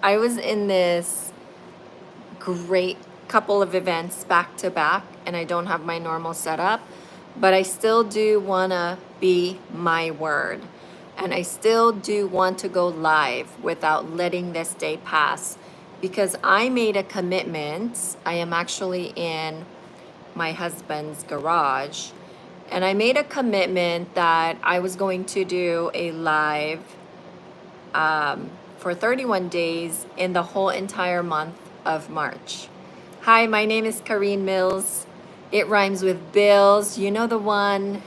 I was in this great couple of events back to back, and I don't have my normal setup, but I still do want to be my word. And I still do want to go live without letting this day pass because I made a commitment. I am actually in my husband's garage, and I made a commitment that I was going to do a live for 31 days in the whole entire month of March. Hi, my name is Kareen Mills. It rhymes with bills. You know the one,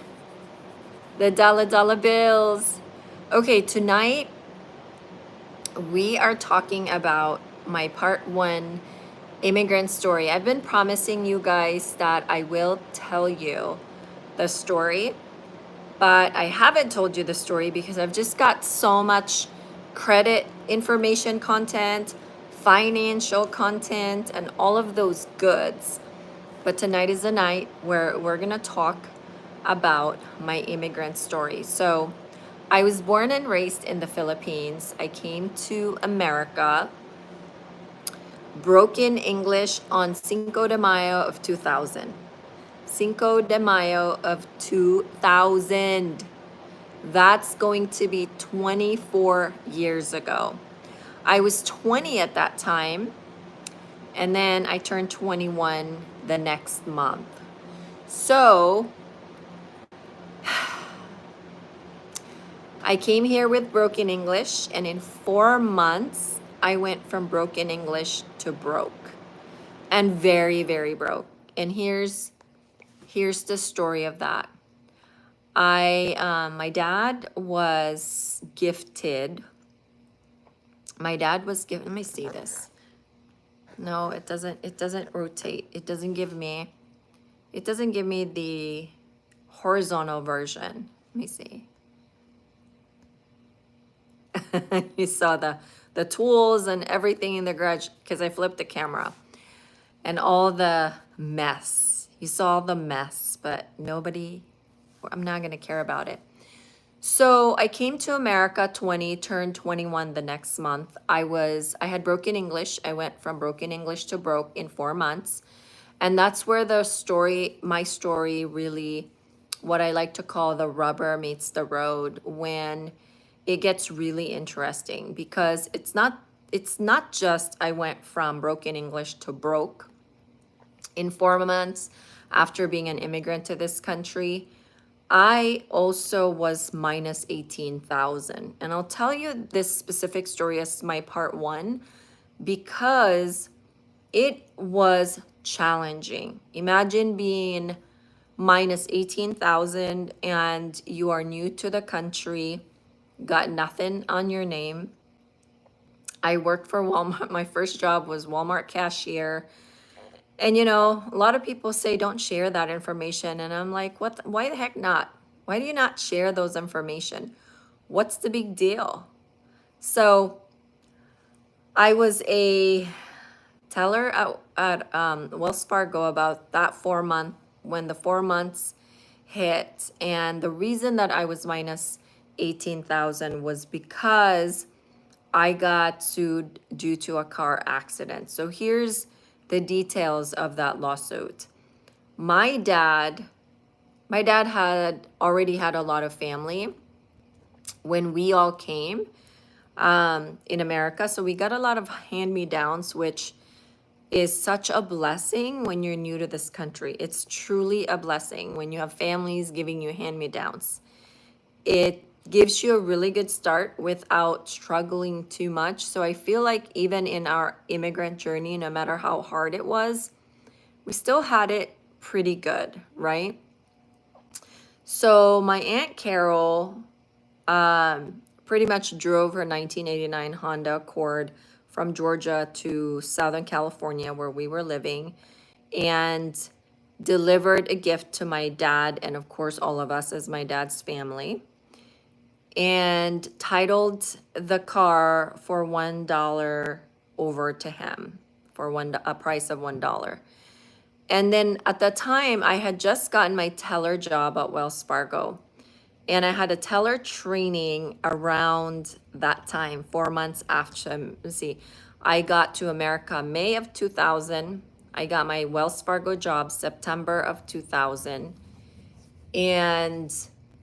the dollar bills. Okay, tonight we are talking about my part one immigrant story. I've been promising you guys that I will tell you the story, but I haven't told you the story because I've just got so much credit information content, financial content, and all of those goods. But tonight is the night where we're gonna talk about my immigrant story. So I was born and raised in the Philippines. I came to America, broken English on Cinco de Mayo of 2000. Cinco de Mayo of 2000. That's going to be 24 years ago. I was 20 at that time, and then I turned 21 the next month. So I came here with broken English, and in 4 months, I went from broken English to broke, and very, very broke. And here's the story of that. My dad was gifted. My dad was given, let me see this. No, it doesn't rotate. It doesn't give me the horizontal version. Let me see. You saw the tools and everything in the garage because I flipped the camera and all the mess. You saw the mess, but I'm not gonna care about it. So I came to America 20, turned 21 the next month. I had broken English. I went from broken English to broke in 4 months. And that's where my story really, what I like to call the rubber meets the road, when it gets really interesting, because it's not just I went from broken English to broke in 4 months after being an immigrant to this country. I also was minus 18,000. And I'll tell you this specific story as my part one because it was challenging. Imagine being minus 18,000 and you are new to the country, got nothing on your name. I worked for Walmart. My first job was Walmart cashier. And a lot of people say don't share that information. And I'm like, why the heck not? Why do you not share those information? What's the big deal? So I was a teller at Wells Fargo about that 4 month, when the 4 months hit. And the reason that I was minus 18,000 was because I got sued due to a car accident. So here's the details of that lawsuit. My dad had already had a lot of family when we all came in America. So we got a lot of hand-me-downs, which is such a blessing when you're new to this country. It's truly a blessing when you have families giving you hand-me-downs. It gives you a really good start without struggling too much. So I feel like even in our immigrant journey, no matter how hard it was, we still had it pretty good, right? So my Aunt Carol pretty much drove her 1989 Honda Accord from Georgia to Southern California, where we were living, and delivered a gift to my dad and, of course, all of us as my dad's family, and titled the car for $1 over to him for a price of $1. And then at the time, I had just gotten my teller job at Wells Fargo. And I had a teller training around that time, 4 months after. Let's see, I got to America May of 2000. I got my Wells Fargo job September of 2000. And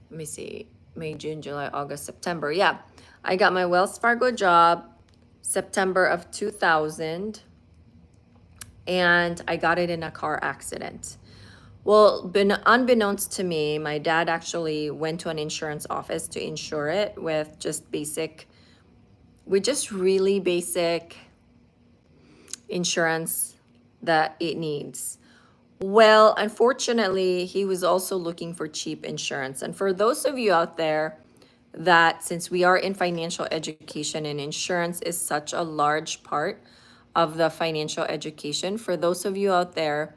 let me see, May, June, July, August, September. Yeah, I got my Wells Fargo job September of 2000. And I got it in a car accident. Well, unbeknownst to me, my dad actually went to an insurance office to insure it with just really basic insurance that it needs. Well, unfortunately, he was also looking for cheap insurance. And for those of you out there that, since we are in financial education and insurance is such a large part of the financial education, for those of you out there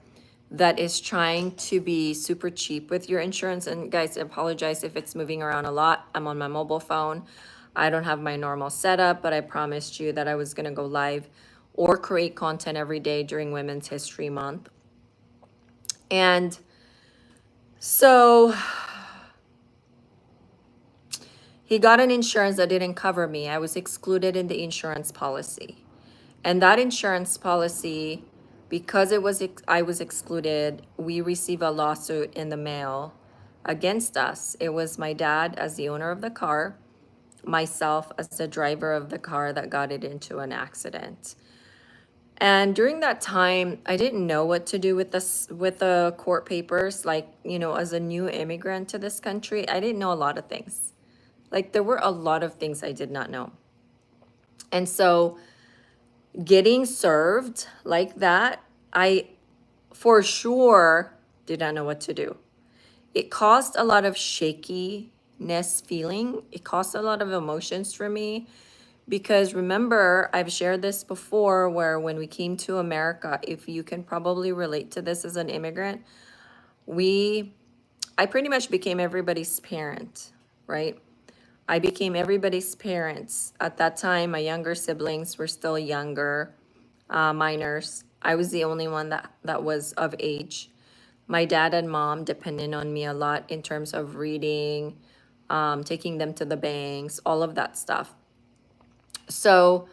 that is trying to be super cheap with your insurance, and guys, I apologize if it's moving around a lot. I'm on my mobile phone. I don't have my normal setup, but I promised you that I was going to go live or create content every day during Women's History Month. And so he got an insurance that didn't cover me. I was excluded in the insurance policy. And that insurance policy, because I was excluded, we received a lawsuit in the mail against us. It was my dad as the owner of the car, myself as the driver of the car that got it into an accident. And during that time, I didn't know what to do with the court papers. Like, as a new immigrant to this country, I didn't know a lot of things. Like, there were a lot of things I did not know. And so getting served like that, I for sure did not know what to do. It caused a lot of shakiness feeling. It caused a lot of emotions for me. Because remember, I've shared this before where when we came to America, if you can probably relate to this as an immigrant, I pretty much became everybody's parent, right? I became everybody's parents. At that time, my younger siblings were still younger, minors. I was the only one that was of age. My dad and mom depended on me a lot in terms of reading, taking them to the banks, all of that stuff. So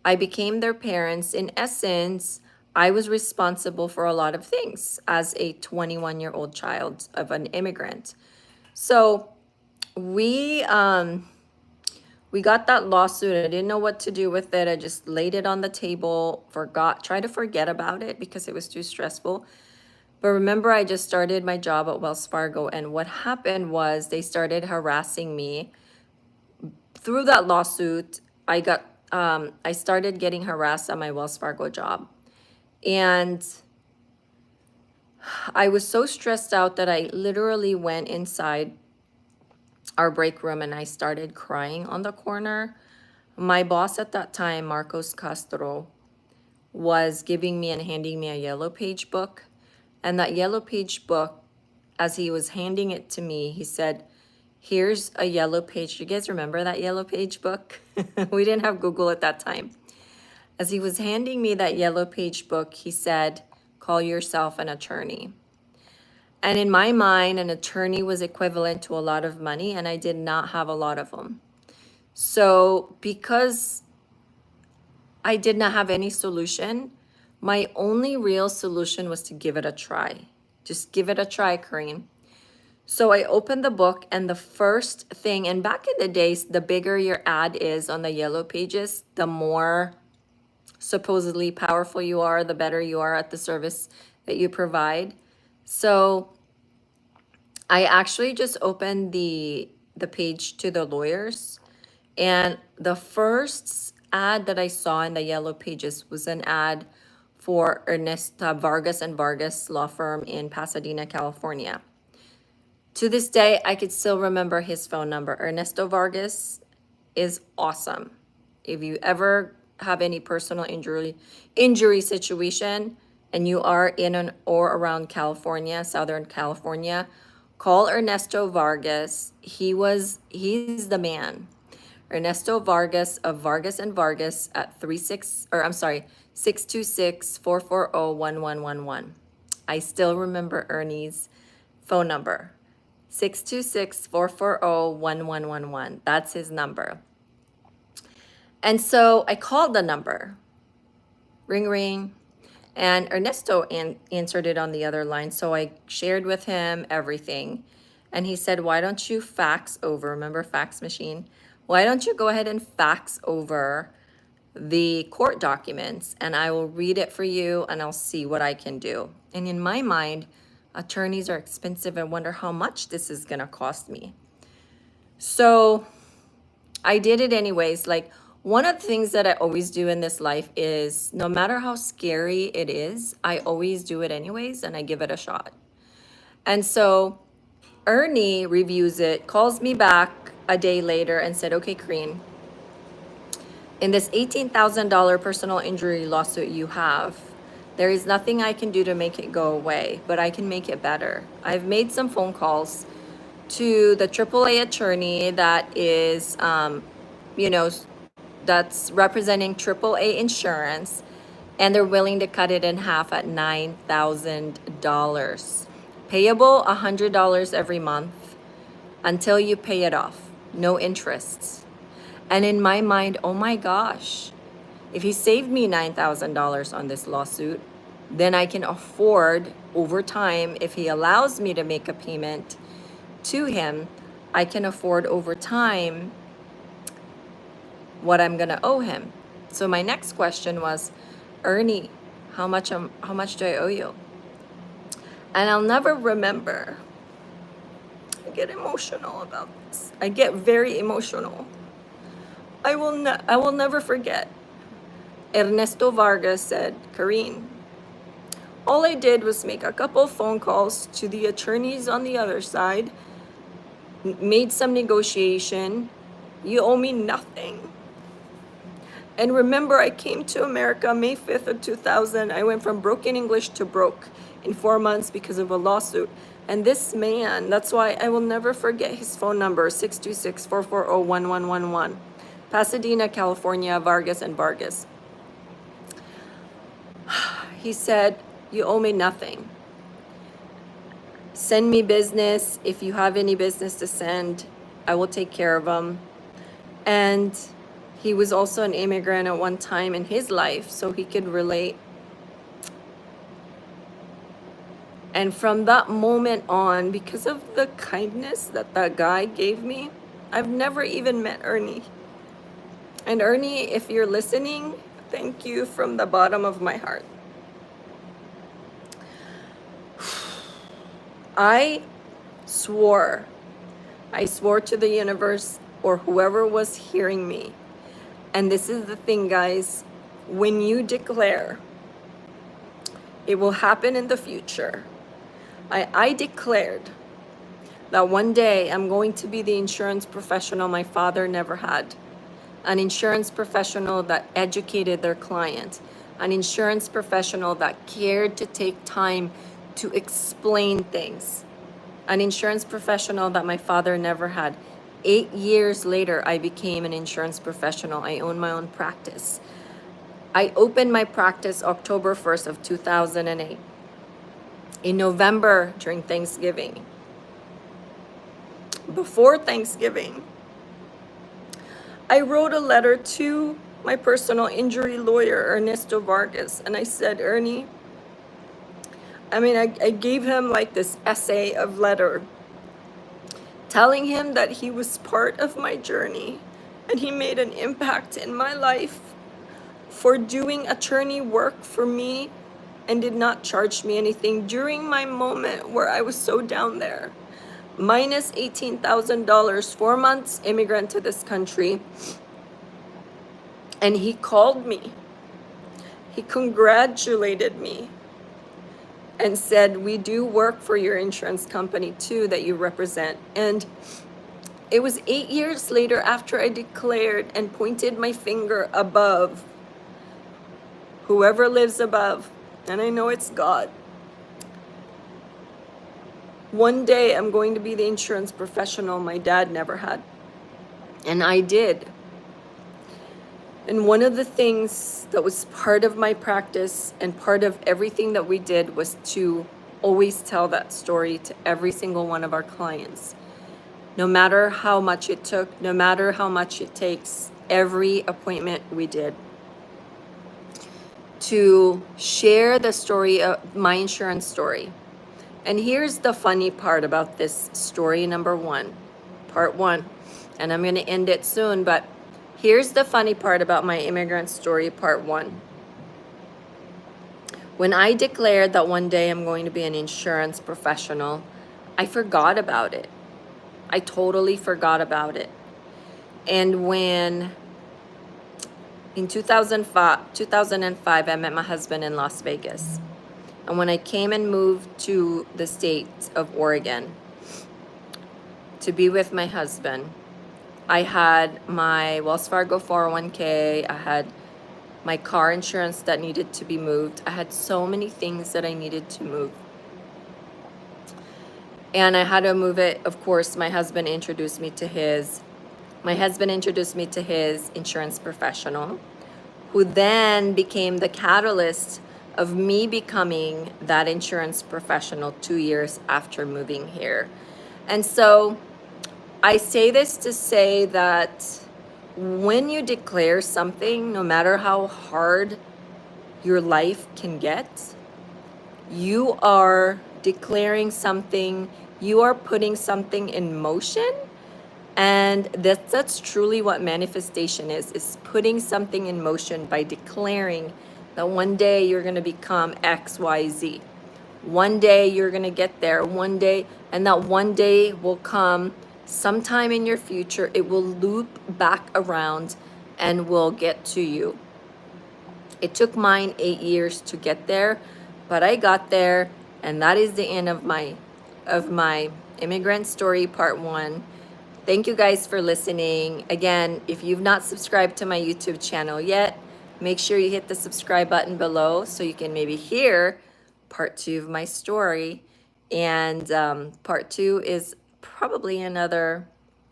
I became their parents. In essence, I was responsible for a lot of things as a 21-year-old child of an immigrant. So we got that lawsuit. I didn't know what to do with it. I just laid it on the table, tried to forget about it because it was too stressful. But remember, I just started my job at Wells Fargo, and what happened was they started harassing me. Through that lawsuit, I started getting harassed at my Wells Fargo job. And I was so stressed out that I literally went inside our break room and I started crying on the corner. My boss at that time, Marcos Castro, was giving me and handing me a yellow page book. And that yellow page book, as he was handing it to me, he said, "Here's a yellow page." You guys remember that yellow page book? We didn't have Google at that time. As he was handing me that yellow page book, he said, "Call yourself an attorney." And in my mind, an attorney was equivalent to a lot of money, and I did not have a lot of them. So because I did not have any solution, my only real solution was to give it a try. Just give it a try, Corinne. So I opened the book, and the first thing, and back in the days, the bigger your ad is on the yellow pages, the more supposedly powerful you are, the better you are at the service that you provide. So I actually just opened the page to the lawyers, and the first ad that I saw in the yellow pages was an ad for Ernesta Vargas and Vargas law firm in Pasadena, California. To this day, I could still remember his phone number. Ernesto Vargas is awesome. If you ever have any personal injury situation and you are in or around California, Southern California, call Ernesto Vargas. He's the man. Ernesto Vargas of Vargas and Vargas at 626-440-1111. I still remember Ernie's phone number. 626-440-1111. That's his number. And so I called the number. Ring, ring. And Ernesto answered it on the other line. So I shared with him everything. And he said, why don't you fax over? Remember fax machine? Why don't you go ahead and fax over the court documents and I will read it for you and I'll see what I can do. And in my mind, attorneys are expensive. I wonder how much this is gonna cost me. So I did it anyways. Like, one of the things that I always do in this life is no matter how scary it is, I always do it anyways and I give it a shot. And so Ernie reviews it, calls me back a day later and said, okay, Kareen, in this $18,000 personal injury lawsuit you have, there is nothing I can do to make it go away, but I can make it better. I've made some phone calls to the AAA attorney that is, that's representing AAA insurance, and they're willing to cut it in half at $9,000. Payable $100 every month until you pay it off, no interest. And in my mind, oh my gosh, if he saved me $9,000 on this lawsuit, then I can afford over time, if he allows me to make a payment to him, I can afford over time what I'm gonna owe him. So my next question was, Ernie, how much do I owe you? And I'll never remember. I get emotional about this. I get very emotional. I will never forget. Ernesto Vargas said, Kareen, all I did was make a couple phone calls to the attorneys on the other side, made some negotiation. You owe me nothing. And remember, I came to America May 5th of 2000. I went from broken English to broke in 4 months because of a lawsuit. And this man, that's why I will never forget his phone number, 626-440-1111. Pasadena, California, Vargas and Vargas. He said, you owe me nothing. Send me business. If you have any business to send, I will take care of them. And he was also an immigrant at one time in his life, so he could relate. And from that moment on, because of the kindness that that guy gave me, I've never even met Ernie. And Ernie, if you're listening, thank you from the bottom of my heart. I swore to the universe or whoever was hearing me. And this is the thing, guys, when you declare, it will happen in the future. I declared that one day I'm going to be the insurance professional my father never had. An insurance professional that educated their client. An insurance professional that cared to take time to explain things. An insurance professional that my father never had. 8 years later, I became an insurance professional. I own my own practice. I opened my practice October 1st of 2008. In November, during Thanksgiving. Before Thanksgiving, I wrote a letter to my personal injury lawyer, Ernesto Vargas, and I said, Ernie, I gave him like this essay of letter telling him that he was part of my journey and he made an impact in my life for doing attorney work for me and did not charge me anything during my moment where I was so down there. Minus $18,000, 4 months immigrant to this country. And he called me. He congratulated me and said, we do work for your insurance company too that you represent. And it was 8 years later after I declared and pointed my finger above, whoever lives above, and I know it's God. One day I'm going to be the insurance professional my dad never had. And I did. And one of the things that was part of my practice and part of everything that we did was to always tell that story to every single one of our clients. No matter how much it took, no matter how much it takes, every appointment we did, to share the story of my insurance story. And here's the funny part about this story number one, part one. And I'm going to end it soon, but here's the funny part about my immigrant story, part one. When I declared that one day I'm going to be an insurance professional, I forgot about it. I totally forgot about it. And when in 2005, I met my husband in Las Vegas. And when I came and moved to the state of Oregon to be with my husband, I had my Wells Fargo 401k, I had my car insurance that needed to be moved. I had so many things that I needed to move. And I had to move it. Of course, my husband introduced me to his insurance professional, who then became the catalyst of me becoming that insurance professional 2 years after moving here. And so I say this to say that when you declare something, no matter how hard your life can get, you are declaring something, you are putting something in motion. And that's truly what manifestation is putting something in motion by declaring that one day you're going to become X, Y, Z. One day you're going to get there, one day, and that one day will come sometime in your future. It will loop back around and will get to you. It took mine 8 years to get there, but I got there, and that is the end of my immigrant story part one. Thank you guys for listening. Again, if you've not subscribed to my YouTube channel yet, make sure you hit the subscribe button below so you can maybe hear part two of my story. And part two is probably another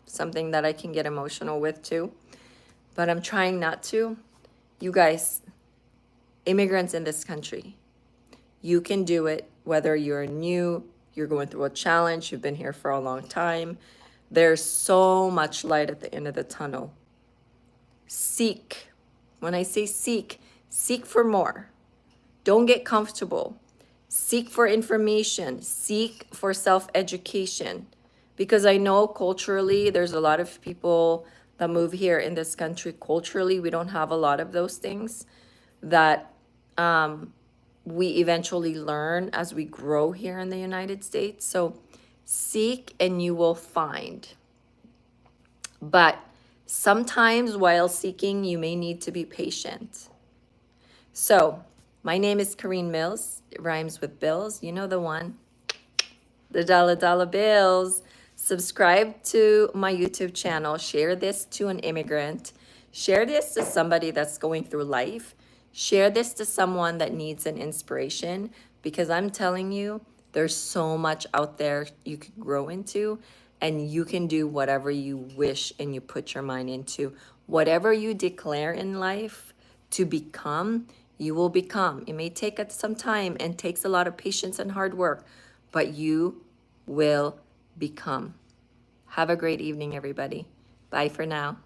something that I can get emotional with too, but I'm trying not to. You guys, immigrants in this country, you can do it, whether you're new, you're going through a challenge, you've been here for a long time. There's so much light at the end of the tunnel. Seek. When I say seek, seek for more. Don't get comfortable. Seek for information. Seek for self-education. Because I know culturally, there's a lot of people that move here in this country. Culturally, we don't have a lot of those things that we eventually learn as we grow here in the United States. So seek and you will find. But sometimes while seeking, you may need to be patient. So my name is Kareen Mills. It rhymes with bills. You know the one. The dollar bills. Subscribe to my YouTube channel. Share this to an immigrant. Share this to somebody that's going through life. Share this to someone that needs an inspiration, because I'm telling you, there's so much out there you could grow into, and you can do whatever you wish and you put your mind into. Whatever you declare in life to become, you will become. It may take some time and takes a lot of patience and hard work, but you will become. Have a great evening, everybody. Bye for now.